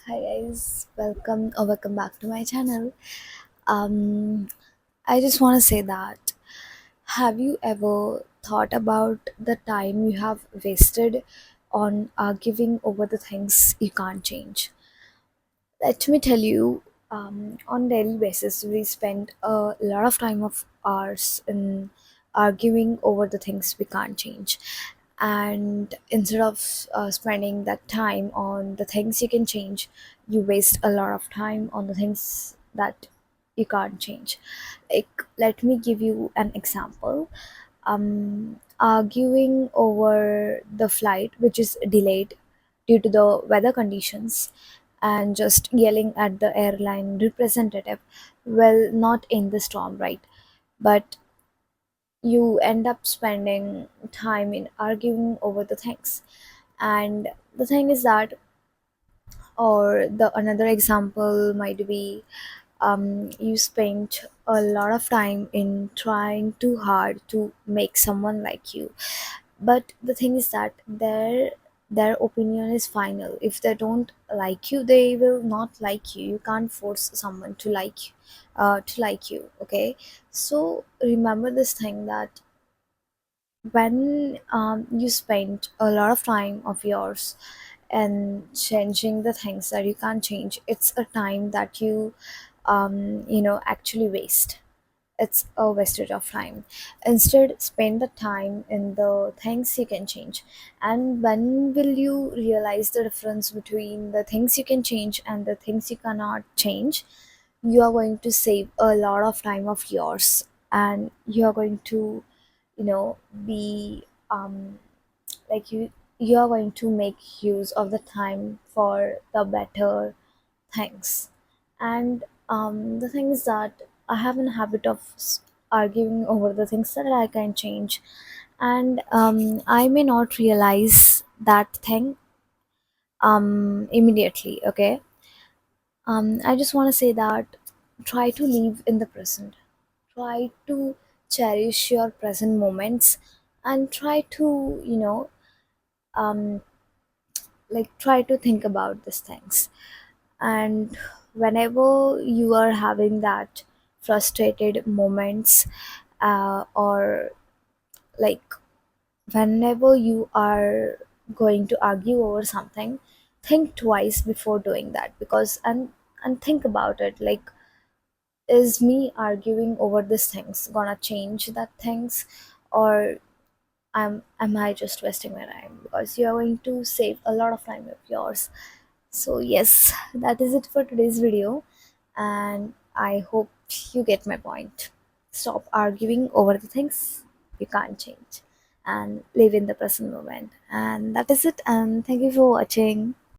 Hi guys, welcome back to my channel. Um, I just want to say that have you ever thought about the time you have wasted on arguing over the things you can't change? Let me tell you, on daily basis we spend a lot of time of ours in arguing over the things we can't change, and instead of spending that time on the things you can change, you waste a lot of time on the things that you can't change. Like, let me give you an example. Arguing over the flight which is delayed due to the weather conditions, and just yelling at the airline representative will not end the storm, right? But you end up spending time in arguing over the things. And the thing is that, or the another example might be, you spent a lot of time in trying too hard to make someone like you, but the thing is that their opinion is final. If they don't like you, they will not like you. You can't force someone to like you, okay? So remember this thing, that when you spend a lot of time of yours and changing the things that you can't change, it's a time that you actually waste. It's a wastage of time. Instead, spend the time in the things you can change. And when will you realize the difference between the things you can change and the things you cannot change? You are going to save a lot of time of yours, and you are going to, be like you are going to make use of the time for the better things. And the thing is that I have a habit of arguing over the things that I can change, and I may not realize that thing immediately, okay? I just want to say that try to live in the present. Try to cherish your present moments, and try to, um, try to think about these things. And whenever you are having that frustrated moments, or like whenever you are going to argue over something, think twice before doing that. Because and think about it, like, is me arguing over these things gonna change that things, or am I just wasting my time? Because you are going to save a lot of time of yours. So yes, that is it for today's video, and I hope you get my point. Stop arguing over the things you can't change, and live in the present moment. And that is it, and thank you for watching.